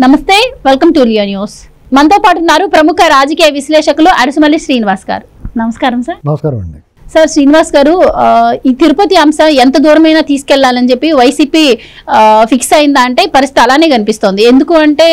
నమస్తే, welcome to Leo news. మనతో పాటు ఉన్నారు ప్రముఖ రాజకీయ విశ్లేషకులు అరసుమల్లి శ్రీనివాస్ గారు. నమస్కారం సార్. నమస్కారం అండి. సార్, శ్రీనివాస్ గారు, ఈ తిరుపతి అంశం ఎంత దూరమైనా తీసుకెళ్లాలని చెప్పి వైసీపీ ఫిక్స్ అయిందా అంటే పరిస్థితి అలానే కనిపిస్తోంది. ఎందుకు అంటే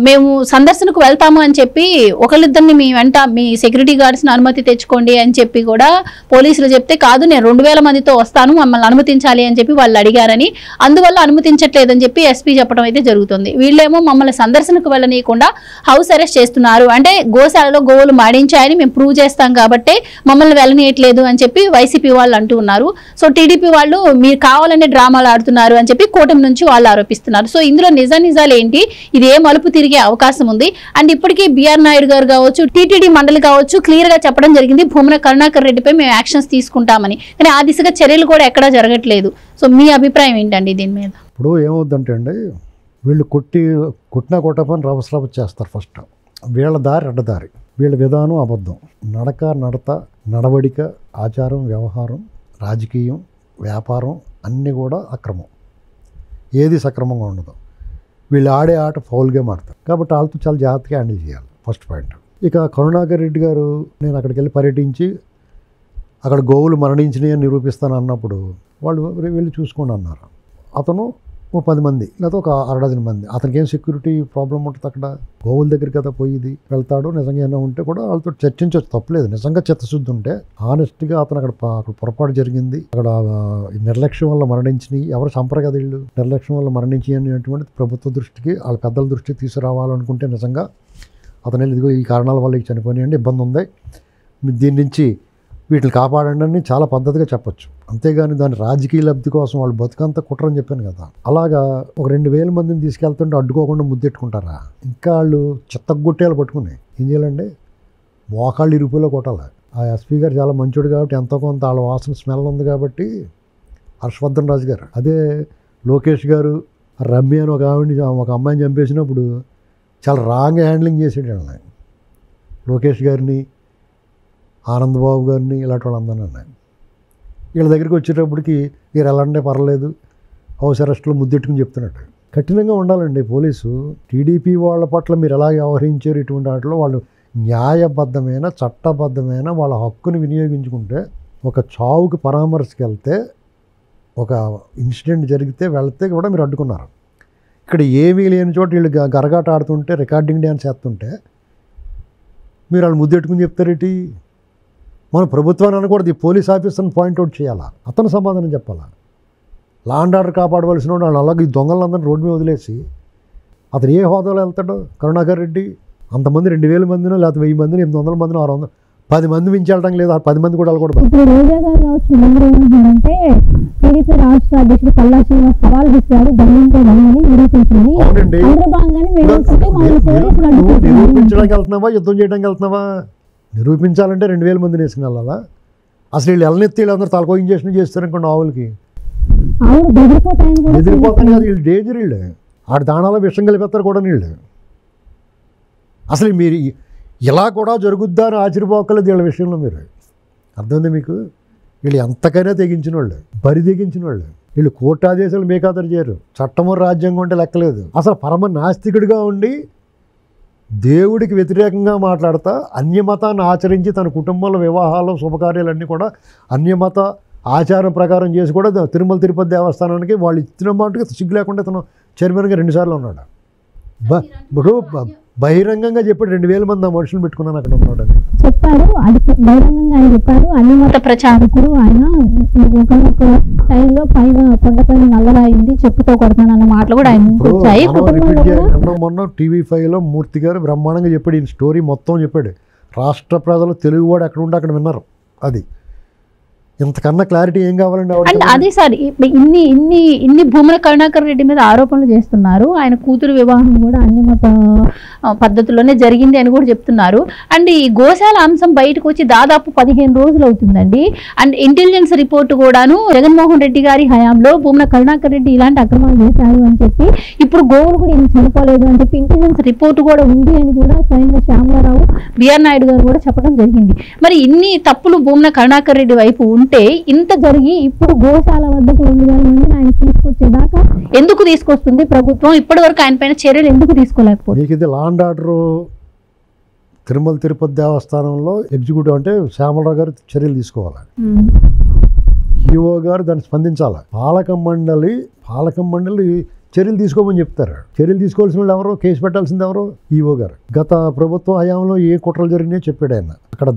మేము సందర్శనకు వెళ్తాము అని చెప్పి ఒకళ్ళిద్దరిని మీ వెంట మీ సెక్యూరిటీ గార్డ్స్ని అనుమతి తెచ్చుకోండి అని చెప్పి కూడా పోలీసులు చెప్తే, కాదు నేను 2000 మందితో వస్తాను, మమ్మల్ని అనుమతించాలి అని చెప్పి వాళ్ళు అడిగారని, అందువల్ల అనుమతించట్లేదని చెప్పి ఎస్పీ చెప్పడం అయితే జరుగుతుంది. వీళ్ళేమో మమ్మల్ని సందర్శనకు వెళ్ళనీయకుండా హౌస్ అరెస్ట్ చేస్తున్నారు, అంటే గోశాలలో గోవులు మాడించాయని మేము ప్రూవ్ చేస్తాం కాబట్టి మమ్మల్ని వెళ్ళనీయట్లేదు అని చెప్పి వైసీపీ వాళ్ళు అంటూ ఉన్నారు. సో టీడీపీ వాళ్ళు మీరు కావాలనే డ్రామాలు ఆడుతున్నారు అని చెప్పి కూటమి నుంచి వాళ్ళు ఆరోపిస్తున్నారు. సో ఇందులో నిజాలు ఏంటి, ఇది ఏ మలుపు తిరిగే అవకాశం ఉంది? అండ్ ఇప్పటికీ బిఆర్ నాయుడు గారు కావచ్చు, టీటీడీ మండలి కావచ్చు, క్లియర్ గా చెప్పడం జరిగింది భూమన కరుణాకర్ రెడ్డిపై మేము యాక్షన్స్ తీసుకుంటామని. కానీ ఆ దిశగా చర్యలు కూడా ఎక్కడా జరగట్లేదు. సో మీ అభిప్రాయం ఏంటండి దీని మీద? ఇప్పుడు ఏమవుద్దంటే అండి, వీళ్ళు కొట్టినా కొట్టపని రవసరవ చేస్తారు. ఫస్ట్ వీళ్ళ దారి అడ్డదారి, వీళ్ళ విధానం అబద్ధం, నడత నడవడిక, ఆచారం, వ్యవహారం, రాజకీయం, వ్యాపారం అన్నీ కూడా అక్రమం. ఏది సక్రమంగా ఉండదు. వీళ్ళు ఆడే ఆట ఫౌల్ గేమ్ ఆడతారు. కాబట్టి వాళ్ళతో చాలా జాగ్రత్తగా హ్యాండిల్ చేయాలి. First point. ఇక కరుణాకర్ రెడ్డి గారు నేను అక్కడికి వెళ్ళి పర్యటించి అక్కడ గోవులు మరణించినాయి అని నిరూపిస్తాను అన్నప్పుడు వాళ్ళు వెళ్ళి చూసుకోండి అన్నారు. అతను 10 మంది లేదా ఒక 6 మంది, అతనికి ఏం సెక్యూరిటీ ప్రాబ్లం ఉంటుంది అక్కడ? గోవుల దగ్గర కదా పోయిది వెళ్తాడు. నిజంగా ఏమైనా ఉంటే కూడా వాళ్ళతో చర్చించవచ్చు, తప్పలేదు. నిజంగా చిత్తశుద్ధి ఉంటే ఆనెస్ట్గా అతను అక్కడ పొరపాటు జరిగింది, అక్కడ నిర్లక్ష్యం వల్ల మరణించినాయి, ఎవరు చంపరు కదా వీళ్ళు, నిర్లక్ష్యం వల్ల మరణించి అనేటువంటి ప్రభుత్వ దృష్టికి, వాళ్ళ పెద్దల దృష్టికి తీసుకురావాలనుకుంటే నిజంగా అతను ఇదిగో ఈ కారణాల వల్ల చనిపోయినాయండి, ఇబ్బంది ఉంది, దీని నుంచి వీటిని కాపాడండి అని చాలా పద్ధతిగా చెప్పచ్చు. అంతేగాని దాని రాజకీయ లబ్ధి కోసం వాళ్ళు బతుకంతా కుట్రని చెప్పాను కదా, అలాగా ఒక 2000 మందిని తీసుకెళ్తుంటే అడ్డుకోకుండా ముద్దెట్టుకుంటారా? ఇంకా వాళ్ళు చిత్తగొట్టేలు పట్టుకుని ఏం చేయాలండి, మోకాళ్ళు ఇరుపులో కొట్టాలి. ఆ ఎస్పీ గారు చాలా మంచోడు కాబట్టి ఎంతో కొంత వాళ్ళ వాసన స్మెల్ ఉంది కాబట్టి, హర్షవర్ధన్ రాజు గారు, అదే లోకేష్ గారు రమ్య అని ఒక అమ్మాయిని చంపేసినప్పుడు చాలా రాంగ్ హ్యాండ్లింగ్ చేసాడు వాళ్ళని, లోకేష్ గారిని, ఆనందబాబు గారిని, ఇలాంటి వాళ్ళందరూ అన్నాయి. వీళ్ళ దగ్గరికి వచ్చేటప్పటికి మీరు ఎలాంటే పర్లేదు, హౌస్ అరెస్ట్లో ముద్దెట్టుకుని చెప్తున్నట్టు. కఠినంగా ఉండాలండి పోలీసు. టీడీపీ వాళ్ళ పట్ల మీరు ఎలా వ్యవహరించారు ఇటువంటి వాటిలో వాళ్ళు న్యాయబద్ధమైన, చట్టబద్ధమైన వాళ్ళ హక్కుని వినియోగించుకుంటే, ఒక చావుకి పరామర్శకి వెళ్తే, ఒక ఇన్సిడెంట్ జరిగితే వెళ్తే కూడా మీరు అడ్డుకున్నారు. ఇక్కడ ఏమీ లేని చోట వీళ్ళు గరగాట ఆడుతుంటే, రికార్డింగ్ డ్యాన్స్ చేస్తుంటే మీరు వాళ్ళు ముద్దెట్టుకుని చెప్తారేటి? మన ప్రభుత్వాన్ని అనకూడదు, ఈ పోలీస్ ఆఫీసర్ని పాయింట్అవుట్ చేయాలా, అతను సమాధానం చెప్పాలా. లా అండ్ ఆర్డర్ కాపాడవలసిన వాళ్ళు అలాగే ఈ దొంగలందరినీ రోడ్డు మీద వదిలేసి అతను ఏ హోదాలో వెళ్తాడో కరుణాకర్ రెడ్డి? అంతమంది 2000 మందినో లేకపోతే 1000 మందిని, 800 మందినో, 600, 10 మంది మించి వెళ్ళడం లేదు. 10 మంది కూడా వెళ్ళకూడదు. ఇప్పుడు రోజా గారు కావచ్చు, ఏమంటున్నారంటే టీడీపీ రాష్ట్ర అధ్యక్షుడు పల్లా శ్రీనివాస్ సవాల్ విసిరారు, బంధంతో బంధని నిరూపించింది. నిరూపించడానికి వెళ్తున్నావా, యుద్ధం చేయడానికి వెళ్తున్నావా? నిరూపించాలంటే 2000 మందిని వేసుకుని వెళ్ళాలా? అసలు వీళ్ళు ఎల్లనెత్తి వీళ్ళందరూ తలకోయించేషన్ చేస్తారనుకోండి, ఆవులకి ఎదిరిపోతాను కాదు, వీళ్ళు డేంజర్. వీళ్ళు ఆడ దాణాలో విషం కలిపేస్తారు కూడా వీళ్ళు. అసలు మీరు ఇలా కూడా జరుగుద్దా అని ఆశ్చర్యపోకలేదు వీళ్ళ విషయంలో. మీరు అర్థమైంది మీకు? వీళ్ళు ఎంతకైనా తెగించిన వాళ్ళు, బరి తెగించిన వాళ్ళు. వీళ్ళు కోర్టాదేశాలు మేకాదరు చేయరు, చట్టము రాజ్యాంగం అంటే లెక్కలేదు. అసలు పరమ నాస్తికుడిగా ఉండి దేవుడికి వ్యతిరేకంగా మాట్లాడతా అన్యమతాన్ని ఆచరించి తన కుటుంబంలో వివాహాలు, శుభకార్యాలన్నీ కూడా అన్యమత ఆచారం ప్రకారం చేసి కూడా తిరుమల తిరుపతి దేవస్థానానికి వాళ్ళు ఇచ్చిన మాటకి సిగ్గు లేకుండా తను చైర్మన్గా 2 సార్లు ఉన్నాడు. ఇప్పుడు బహిరంగంగా చెప్పాడు 2000 మంది ఆ మనుషులు పెట్టుకున్నాను అక్కడ ఉన్నాడని చెప్పారు. అది బహిరంగంగా ఆయన చెప్పారు. అన్యమత ప్రచారకుడు ఆయన. ఒక టైంలో పైన కొండపైన నల్లరాయింది, చెప్పుతో కొడతాను అన్న మాటలు కూడా ఆయన వచ్చాయి. మొన్న TV5లో మూర్తి గారు బ్రహ్మాండంగా చెప్పాడు, ఈ స్టోరీ మొత్తం చెప్పాడు. రాష్ట్ర ప్రజలు తెలుగువాడు ఎక్కడ ఉంటే అక్కడ విన్నారు. అది ఇంతకన్నా క్లారిటీ ఏం కావాలండి? అండ్ అదే సార్, ఇన్ని భూమన కరుణాకర్ రెడ్డి మీద ఆరోపణలు చేస్తున్నారు. ఆయన కూతురు వివాహం కూడా అన్యమత పద్ధతిలోనే జరిగింది అని కూడా చెప్తున్నారు. అండ్ ఈ గోశాల అంశం బయటకు వచ్చి దాదాపు 15 రోజులు అవుతుందండి. అండ్ ఇంటెలిజెన్స్ రిపోర్ట్ కూడాను జగన్మోహన్ రెడ్డి గారి హయాంలో భూమన కరుణాకర్ రెడ్డి ఇలాంటి అక్రమాలు చేశారు అని చెప్పి, ఇప్పుడు గోవులు కూడా ఏం చనిపోలేదు అని చెప్పి ఇంటెలిజెన్స్ రిపోర్ట్ కూడా ఉంది అని కూడా స్వయంగా శ్యామలారావు, బిఆర్ నాయుడు గారు కూడా చెప్పడం జరిగింది. మరి ఇన్ని తప్పులు భూమన కరుణాకర్ రెడ్డి వైపు ఉంటే ఇంత జరిగి ఇప్పుడు గోశాల వద్దకు 2,000 మందిని ఆయన తీసుకొచ్చేదాకా ఎందుకు తీసుకొస్తుంది ప్రభుత్వం? ఇప్పటి వరకు ఆయన పైన చర్యలు ఎందుకు తీసుకోలేకపోతుంది? మీకు ఇది law and order Tirumala Tirupati దేవస్థానంలో ఎగ్జిక్యూటివ్ అంటే శ్యామలరావు గారు చర్యలు తీసుకోవాలి, ఈఓ గారు దాన్ని స్పందించాలి, పాలక మండలి చర్యలు తీసుకోమని చెప్తారు. చర్యలు తీసుకోవాల్సిన వాళ్ళు ఎవరు? కేసు పెట్టాల్సింది ఎవరు? ఈఓ గారు. గత ప్రభుత్వ హయాంలో ఏ కుట్రలు జరిగినాయో చెప్పాడు ఆయన. అక్కడ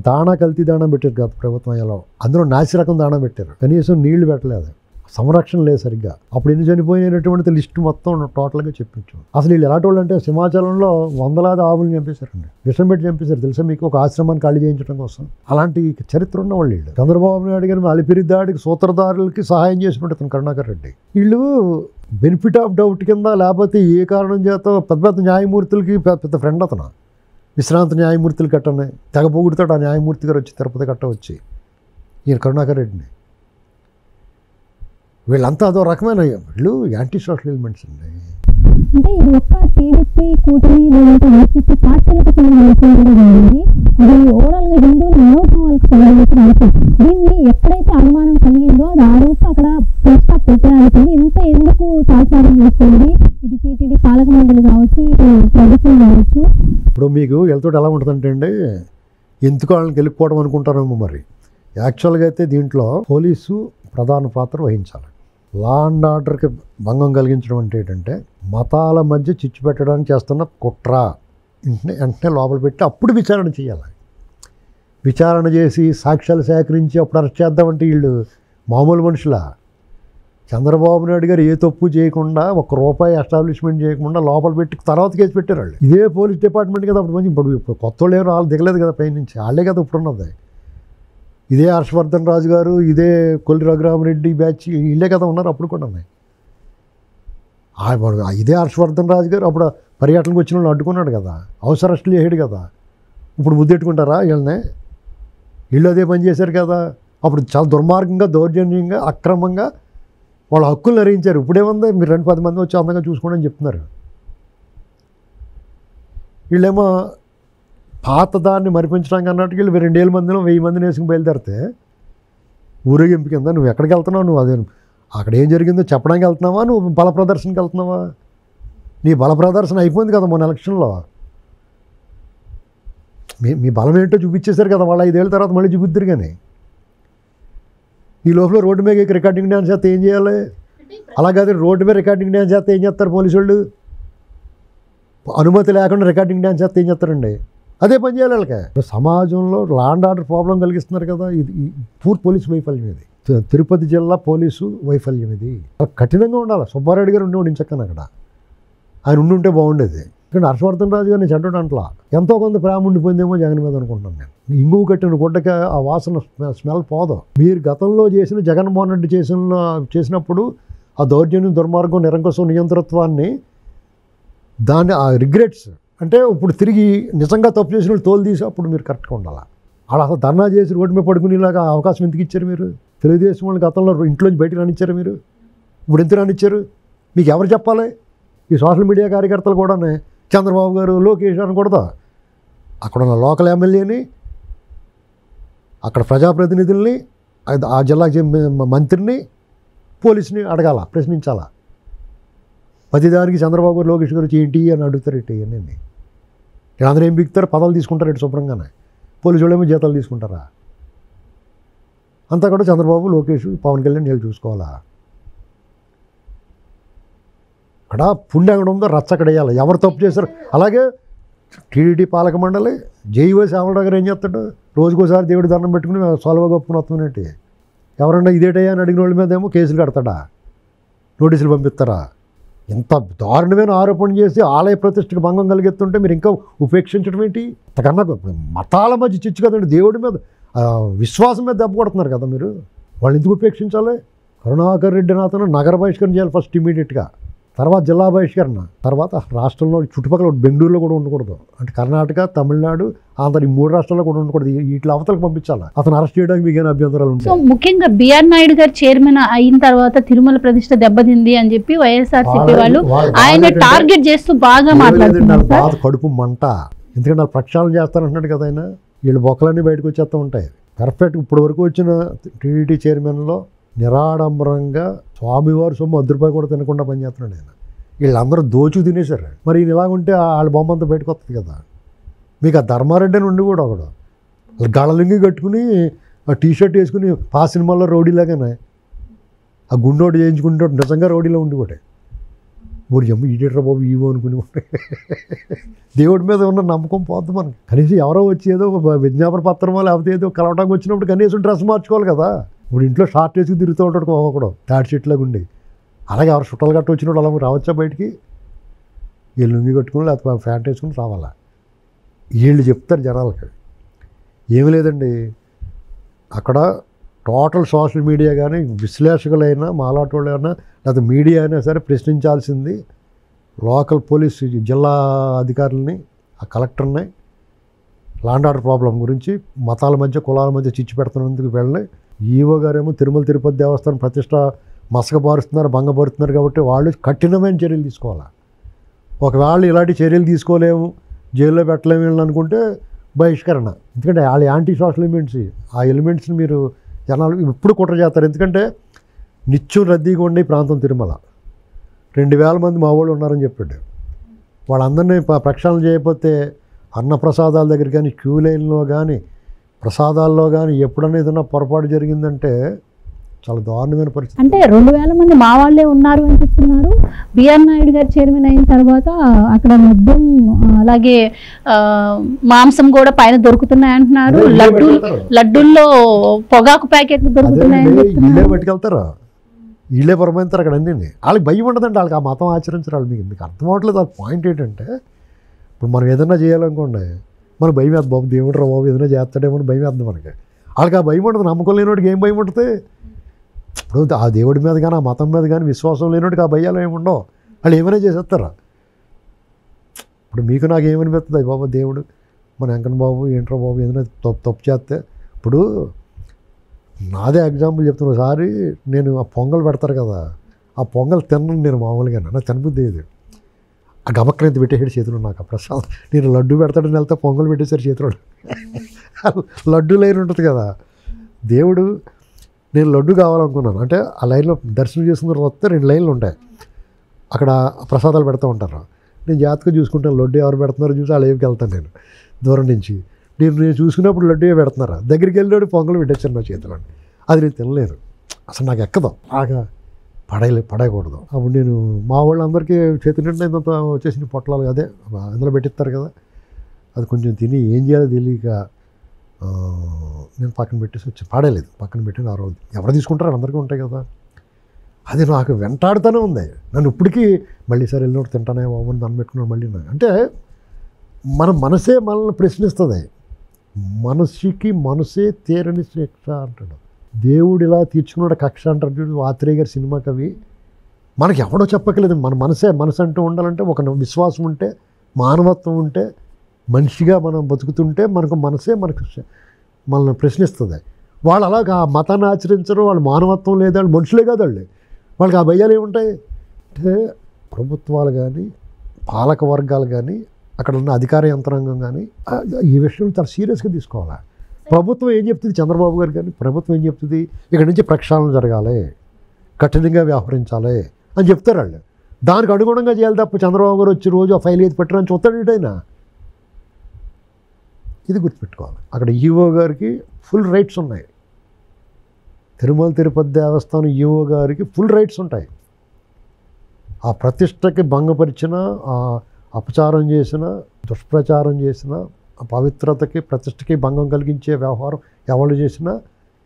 కల్తీ దాణా పెట్టారు గత ప్రభుత్వ హయాంలో, అందులో నాసి రకం దాణా పెట్టారు, కనీసం నీళ్లు పెట్టలేదు, సంరక్షణ లేదు సరిగ్గా. అప్పుడు ఎన్ని చనిపోయినటువంటి లిస్టు మొత్తం టోటల్గా చెప్పించాం. అసలు వీళ్ళు ఎలాంటి వాళ్ళు అంటే సింహాచలంలో వందలాది ఆవులు చంపేశారండి, విషం పెట్టి చంపేశారు తెలుసా మీకు, ఒక ఆశ్రమాన్ని ఖాళీ చేయించడం కోసం. అలాంటి చరిత్ర ఉన్న వాళ్ళు వీళ్ళు. చంద్రబాబు నాయుడు గారు అలిపిరి దాడికి సూత్రధారులకి సహాయం చేసినట్టు అతను కరుణాకర్ రెడ్డి. వీళ్ళు బెనిఫిట్ ఆఫ్ డౌట్ కింద, లేకపోతే ఏ కారణం చేత పెద్ద పెద్ద న్యాయమూర్తులకి పెద్ద ఫ్రెండ్ అతను, విశ్రాంత న్యాయమూర్తులు కట్టనే తెగ పొగుడుతాడు ఆ న్యాయమూర్తి గారు వచ్చి తిరుపతి కట్ట వచ్చి ఈయన కరుణాకర్ రెడ్డిని. వీళ్ళంతా అదో రకమైన వీళ్ళు యాంటీ సోషల్ ఎలిమెంట్స్ అండి. అంటే ఇది ఒక్క టీడీపీ కూటమి లేదంటే వైసీపీ పార్టీలకు సంబంధించింది, ఇది ఓవరాల్గా హిందువుల మనోభావాలకు సంబంధించిన అంశం. దీన్ని ఎక్కడైతే అనుమానం కలిగిందో అది ఆ రోజు అక్కడ ప్రశ్న పెట్టడానికి ఇంత ఎందుకు తాత్సారం చేస్తుంది? ఇది టీటీడీ పాలక మండలి కావచ్చు, ఇటు ప్రభుత్వం కావచ్చు. ఇప్పుడు మీకు వీళ్ళతో ఎలా ఉంటుందంటే అండి, ఎందుకు వాళ్ళని గెలుపుకోవడం అనుకుంటారేమో. మరి యాక్చువల్గా అయితే దీంట్లో పోలీసు ప్రధాన పాత్ర వహించాలి. లా అండ్ ఆర్డర్కి భంగం కలిగించడం అంటే ఏంటంటే మతాల మధ్య చిచ్చు పెట్టడానికి చేస్తున్న కుట్ర. వెంటనే లోపల పెట్టి అప్పుడు విచారణ చేయాలి. విచారణ చేసి సాక్ష్యాలు సేకరించి అప్పుడు అరెస్ట్ చేద్దామంటే వీళ్ళు మామూలు మనుషులా? చంద్రబాబు నాయుడు గారు ఏ తప్పు చేయకుండా, ₹1 ఎస్టాబ్లిష్మెంట్ చేయకుండా లోపల పెట్టి తర్వాత కేసు పెట్టారు వాళ్ళు. ఇదే పోలీస్ డిపార్ట్మెంట్ కదా అప్పుడు. ఇప్పుడు కొత్త వాళ్ళు ఎవరు వాళ్ళు దిగలేదు కదా పైనుంచి, వాళ్ళే కదా ఇప్పుడు ఉన్నది. ఇదే హర్షవర్ధన్ రాజు గారు, ఇదే కొల్లి రఘురామరెడ్డి బ్యాచ్ వీళ్ళే కదా ఉన్నారు అప్పుడు కూడా. ఇదే హర్షవర్ధన్ రాజు గారు అప్పుడు పర్యటనకు వచ్చిన వాళ్ళు అడ్డుకున్నాడు కదా, హౌస్ అరెస్టులు చేయడు కదా. ఇప్పుడు ముద్దెట్టుకుంటారా వీళ్ళనే? వీళ్ళు అదే పని చేశారు కదా. అప్పుడు చాలా దుర్మార్గంగా, దౌర్జన్యంగా, అక్రమంగా వాళ్ళ హక్కులు నరించారు. ఇప్పుడేముంది, మీరు 10 మంది వచ్చి అందంగా చూసుకోండి అని చెప్తున్నారు. వీళ్ళేమో పాత దాన్ని మరిపించడానికి అన్నట్టు వీళ్ళు 2,000 మందిలో 1000 మందిని వేసుకుని బయలుదేరితే ఊరేగింపు కింద నువ్వు ఎక్కడికి వెళ్తున్నావు? నువ్వు అదే అక్కడ ఏం జరిగిందో చెప్పడానికి వెళ్తున్నావా, నువ్వు బల ప్రదర్శనకి వెళ్తున్నావా? నీ బల ప్రదర్శన అయిపోయింది కదా మొన్న ఎలక్షన్లో. మీ బలం ఏంటో చూపించేశారు కదా వాళ్ళు. 5 ఏళ్ళ తర్వాత మళ్ళీ చూపిద్దరు. కానీ ఈ లోపల రోడ్డు మీద రికార్డింగ్ డ్యాన్స్ చేస్తే ఏం చేయాలి? అలాగే రోడ్డు మీద రికార్డింగ్ డ్యాన్స్ చేస్తే ఏం చేస్తారు పోలీసు వాళ్ళు? అనుమతి లేకుండా రికార్డింగ్ డ్యాన్స్ చేస్తే ఏం చేస్తారండి? అదే పని చేయాలి వాళ్ళకి. సమాజంలో లా అండ్ ఆర్డర్ ప్రాబ్లం కలిగిస్తున్నారు కదా. ఇది పూర్తి పోలీసు వైఫల్యం. ఇది తిరుపతి జిల్లా పోలీసు వైఫల్యం. ఇది కఠినంగా ఉండాలి. సుబ్బారెడ్డి గారు ఉండేవాడు ఇంచక్కన అక్కడ, ఆయన ఉండుంటే బాగుండేది. ఇక్కడ హర్షవర్ధన్ రాజు గారిని చెడ్డోడు అంట్లా, ఎంతో కొంత ప్రేమ ఉండిపోయిందేమో జగన్ మీద అనుకుంటున్నాను నేను. ఇంగువ కట్టిన గుడ్డకి ఆ వాసన స్మెల్ పోదు. మీరు గతంలో చేసిన జగన్మోహన్ రెడ్డి చేసినప్పుడు ఆ దౌర్జన్యం, దుర్మార్గం, నిరంకుశం, నియంతృత్వాన్ని దాన్ని ఆ రిగ్రెట్స్ అంటే ఇప్పుడు తిరిగి నిజంగా తప్పు చేసిన వాళ్ళు తోలు తీసి అప్పుడు మీరు కరెక్ట్గా ఉండాలి. అలా అసలు ధర్నా చేసి రోడ్డు మీద పడుకునేలాగా అవకాశం ఎందుకు ఇచ్చారు మీరు? తెలుగుదేశం వాళ్ళు గతంలో ఇంట్లోంచి బయటకు రానిచ్చారు మీరు, ఇప్పుడు ఎందుకు రానిచ్చారు? మీకు ఎవరు చెప్పాలి? ఈ సోషల్ మీడియా కార్యకర్తలు కూడా చంద్రబాబు గారు, లోకేష్ అనకూడదా? అక్కడ ఉన్న లోకల్ ఎమ్మెల్యేని, అక్కడ ప్రజాప్రతినిధుల్ని, ఆ జిల్లాకి మంత్రిని, పోలీసుని అడగాల, ప్రశ్నించాలా. ప్రతిదానికి చంద్రబాబు గారు, లోకేష్ గారు ఏంటి అని అడుగుతారు. ఇటు ఇవన్నీ అందరూ ఏం బిగుతారు? పదాలు తీసుకుంటారు ఇటు శుభ్రంగానే. పోలీసు వాళ్ళు ఏమో జీతాలు తీసుకుంటారా? అంతా కూడా చంద్రబాబు, లోకేష్, పవన్ కళ్యాణ్ వీళ్ళు చూసుకోవాలా. అక్కడ పుణ్యం ఎక్కడ ఉందో రచ్చ అక్కడ వేయాలి. ఎవరు తప్పు చేశారు? అలాగే టీడీటీ పాలక మండలి జేఈఓ శ్యామలరావు గారు ఏం చేస్తాడు? రోజుకోసారి దేవుడి దండం పెట్టుకుని సొలవ గొప్పని వస్తున్నట్టు ఎవరన్నా ఇదేటయ్యా అని అడిగిన వాళ్ళ మీద ఏమో కేసులు కడతాడా, నోటీసులు పంపిస్తారా? ఇంత దారుణమైన ఆరోపణ చేసి ఆలయ ప్రతిష్టకు భంగం కలిగెత్తుంటే మీరు ఇంకా ఉపేక్షించడం ఏంటి? అంతకన్నా మతాల మధ్య చిచ్చు కదండి, దేవుడి మీద విశ్వాసం మీద దెబ్బ కొడుతున్నారు కదా మీరు. వాళ్ళు ఎందుకు ఉపేక్షించాలి? కరుణాకర్ రెడ్డి అతను నగర బహిష్కరణ చేయాలి ఫస్ట్ ఇమీడియట్గా, తర్వాత జిల్లా బహిష్కరణ, తర్వాత రాష్ట్రంలో చుట్టుపక్కల బెంగళూరులో కూడా ఉండకూడదు. అంటే కర్ణాటక, తమిళనాడు, ఆంధ్ర ఈ 3 రాష్ట్రాల్లో కూడా ఉండకూడదు. వీటి అవతలకు పంపించాలి. అతను అరెస్ట్ చేయడానికి మీకు ఏమైనా అభ్యంతరాలు ఉంటాయి? సో ముఖ్యంగా బిఆర్ నాయుడు గారు చైర్మన్ అయిన తర్వాత తిరుమల ప్రతిష్ట దెబ్బతింది అని చెప్పి వైఎస్ఆర్సీపీ వాళ్ళు ఆయన టార్గెట్ చేస్తూ బాగా మాట్లాడుతున్నారు. కడుపు మంట, ఎందుకంటే వాళ్ళు ప్రక్షాళన చేస్తానంటున్నాడు కదా ఆయన. వీళ్ళు బొక్కలన్నీ బయటకు వచ్చేస్తూ ఉంటాయి. పర్ఫెక్ట్. ఇప్పుడు వరకు వచ్చిన టీడీటీ చైర్మన్లో నిరాడంబరంగా స్వామివారి సొమ్ము ₹1 కూడా తినకుండా పనిచేస్తున్నాడు ఆయన. వీళ్ళందరూ దోచు తినేశారు. మరి ఈయన ఇలాగుంటే వాళ్ళ బొమ్మ అంతా బయటకు వస్తుంది కదా. మీకు ఆ ధర్మారెడ్డి అని ఉండి కూడా ఒకడు గళలింగి కట్టుకుని ఆ టీషర్ట్ వేసుకుని సినిమాల్లో రౌడీలాగానే ఆ గుండోడు చేయించుకుంటాడు, నిజంగా రౌడీలో ఉండి కూడా ఊరి జమ్ము ఈడేట్రా బాబు ఈవో అనుకుని దేవుడి మీద ఉన్న నమ్మకం పోద్ది మనకి. కనీసం ఎవరో వచ్చి ఏదో విజ్ఞాపన పత్రమో లేకపోతే ఏదో కలవటానికి వచ్చినప్పుడు కనీసం డ్రెస్ మార్చుకోవాలి కదా. ఇప్పుడు ఇంట్లో షార్ట్ వేసుకుని తిరుగుతూ ఉంటాడు ఒకడు తాడి చెట్లాగా ఉండి. అలాగే ఎవరు చుట్టాలు గట్ట వచ్చినప్పుడు అలా రావచ్చా బయటికి? వీళ్ళు లుంగి కట్టుకుని లేకపోతే ఫ్యాంట్ వేసుకుని రావాలా? వీళ్ళు చెప్తారు జనాలకి. ఏమి లేదండి, అక్కడ టోటల్ సోషల్ మీడియా కానీ విశ్లేషకులైనా మాలాటోళ్ళైనా లేకపోతే మీడియా అయినా సరే ప్రశ్నించాల్సింది లోకల్ పోలీస్ జిల్లా అధికారులని, ఆ కలెక్టర్ని లాండ్ ఆర్డర్ ప్రాబ్లం గురించి మతాల మధ్య కులాల మధ్య చిచ్చు పెడుతున్నందుకు వెళ్ళి ఈవో గారేమో తిరుమల తిరుపతి దేవస్థానం ప్రతిష్ట మసకబారుస్తున్నారు, భంగపరుస్తున్నారు కాబట్టి వాళ్ళు కఠినమైన చర్యలు తీసుకోవాలి. ఒకవేళ ఇలాంటి చర్యలు తీసుకోలేము, జైల్లో పెట్టలేము వీళ్ళని అనుకుంటే బహిష్కరణ. ఎందుకంటే వాళ్ళు యాంటీ సోషల్ ఎలిమెంట్స్, ఆ ఎలిమెంట్స్ని మీరు జనాలు ఇప్పుడు కుట్ర చేస్తారు. ఎందుకంటే నిత్యం రద్దీగా ఉండే ప్రాంతం తిరుమల 2000 మంది మా వాళ్ళు ఉన్నారని చెప్పాడు. వాళ్ళందరినీ ప్రక్షాళన చేయకపోతే అన్నప్రసాదాల దగ్గర కానీ క్యూ లైన్లో కానీ ప్రసాదాల్లో కానీ ఎప్పుడన్నా ఏదైనా పొరపాటు జరిగిందంటే చాలా దారుణమైన పరిస్థితి. అంటే 2000 మంది మా వాళ్ళే ఉన్నారు అని చెప్తున్నారు. బిఆర్ నాయుడు గారు చైర్మన్ అయిన తర్వాత అక్కడ మద్యం అలాగే మాంసం కూడా పైన దొరుకుతున్నాయి అంటున్నారు. లడ్డూల్లో పొగాకు ప్యాకెట్లు దొరుకుతున్నాయని వీళ్ళే పట్టుకెళ్తారు, వీళ్ళే పురమాయిస్తారు అక్కడ అన్నీ. వాళ్ళకి భయం ఉండదండి, వాళ్ళకి ఆ మతం ఆచరించారు. వాళ్ళు మీకు అర్థం అవ్వట్లేదు. వాళ్ళ పాయింట్ ఏంటంటే ఇప్పుడు మనం ఏదైనా చేయాలనుకోండి, మన భయం వేద్దాం బాబు, దేవుడు రా బాబు ఏదైనా చేస్తాడేమో అని భయం వేద్దాం మనకి. వాళ్ళకి ఆ భయం ఉండదు. నమ్మకం లేనివాడికి ఏం భయం ఉంటుంది? ఇప్పుడు ఆ దేవుడి మీద కానీ ఆ మతం మీద కానీ విశ్వాసం లేనివాడికి ఆ భయాలు ఏమి ఉండవు. వాళ్ళు ఏమైనా చేసేస్తారా? ఇప్పుడు మీకు నాకు ఏమనిపిస్తుంది, బాబు దేవుడు మన వెంకన్న బాబు ఏంట్రా బాబు ఏదైనా తప్పు చేస్తే. ఇప్పుడు నాదే ఎగ్జాంపుల్ చెప్తున్నా. ఒకసారి నేను ఆ పొంగల్ పెడతారు కదా, ఆ పొంగల్ తిన్నాను నేను మామూలుగా, నాకు తినబుద్ధి ఏది ఆ గమక్రంతి పెట్టేసాడు చేతిలో. నాకు ఆ ప్రసాదం నేను లడ్డు పెడతాడని వెళ్తే పొంగల్ పెట్టేశారు చేతిలో. లడ్డు లైన్ ఉంటుంది కదా, దేవుడు నేను లడ్డు కావాలనుకున్నాను అంటే ఆ లైన్లో దర్శనం చేసుకున్న తర్వాత వస్తే 2 లైన్లు ఉంటాయి, అక్కడ ప్రసాదాలు పెడతా ఉంటారు. నేను జాగ్రత్తగా చూసుకుంటాను లడ్డు ఎవరు పెడుతున్నారో చూసి ఆ లైవ్కి వెళ్తాను నేను దూరం నుంచి. నేను చూసుకున్నప్పుడు లడ్డు పెడుతున్నారా, దగ్గరికి వెళ్ళాడు పొంగలు పెట్టేశారు నా చేతిలో. అది నేను తినలేను, అసలు నాకు ఎక్కదు, బాగా పడేయకూడదు. అప్పుడు నేను మా వాళ్ళందరికీ చేతి నిండా ఇంత వచ్చేసిన పొట్లాలు అదే అందులో పెట్టిస్తారు కదా, అది కొంచెం తిని ఏం చేయాలో తెలియక నేను పక్కన పెట్టేసి వచ్చి పాడేయలేదు, పక్కన పెట్టిన ఆ రోజు ఎవరు తీసుకుంటారు అందరికీ ఉంటాయి కదా. అది నాకు వెంటాడుతూనే ఉంది. నన్ను ఇప్పటికీ మళ్ళీ సరే వెళ్ళినప్పుడు తింటానే బాబుని దాన్ని పెట్టుకున్నాను మళ్ళీ. అంటే మన మనసే మనల్ని ప్రశ్నిస్తుంది. మనసుకి మనసే తీరని శిక్ష అంటాడు దేవుడు. ఇలా తీర్చుకున్నాడు కక్ష అంటాడు చూడు ఆత్రేయ గారి సినిమా కవి. మనకి ఎవడో చెప్పకలేదు, మన మనసు అంటూ ఉండాలంటే ఒక విశ్వాసం ఉంటే, మానవత్వం ఉంటే, మనిషిగా మనం బతుకుతుంటే మనకు మనసే మనల్ని ప్రశ్నిస్తుంది. వాళ్ళు అలాగా ఆ మతాన్ని ఆచరించరు, వాళ్ళు మానవత్వం లేదా, వాళ్ళు మనుషులే కాదు, వాళ్ళకి ఆ భయాలు ఏముంటాయి అంటే ప్రభుత్వాలు కానీ పాలక వర్గాలు కానీ అక్కడ ఉన్న అధికార యంత్రాంగం కానీ ఈ విషయం చాలా సీరియస్గా తీసుకోవాలి. ప్రభుత్వం ఏం చెప్తుంది, చంద్రబాబు గారు కానీ ప్రభుత్వం ఏం చెప్తుంది, ఇక్కడ నుంచి ప్రక్షాళన జరగాలి, కఠినంగా వ్యవహరించాలి అని చెప్తారు వాళ్ళు. దానికి అనుగుణంగా చేయాలి తప్ప చంద్రబాబు గారు వచ్చి రోజు ఆ ఫైల్ ఏది పెట్టరని చూస్తాడు ఇటైనా. ఇది గుర్తుపెట్టుకోవాలి. అక్కడ ఈవో గారికి ఫుల్ రైట్స్ ఉన్నాయి. తిరుమల తిరుపతి దేవస్థానం ఈవో గారికి ఫుల్ రైట్స్ ఉంటాయి. ఆ ప్రతిష్టకి భంగపరిచిన, ఆ అపచారం చేసిన, దుష్ప్రచారం చేసిన, ఆ పవిత్రతకి ప్రతిష్టకి భంగం కలిగించే వ్యవహారం ఎవరు చేసినా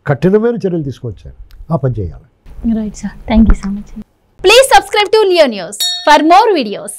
కఠినమైన చర్యలు తీసుకొచ్చారు. ఆ పని చేయాలి. Right sir, thank you so much. Please subscribe to Leo news for more videos.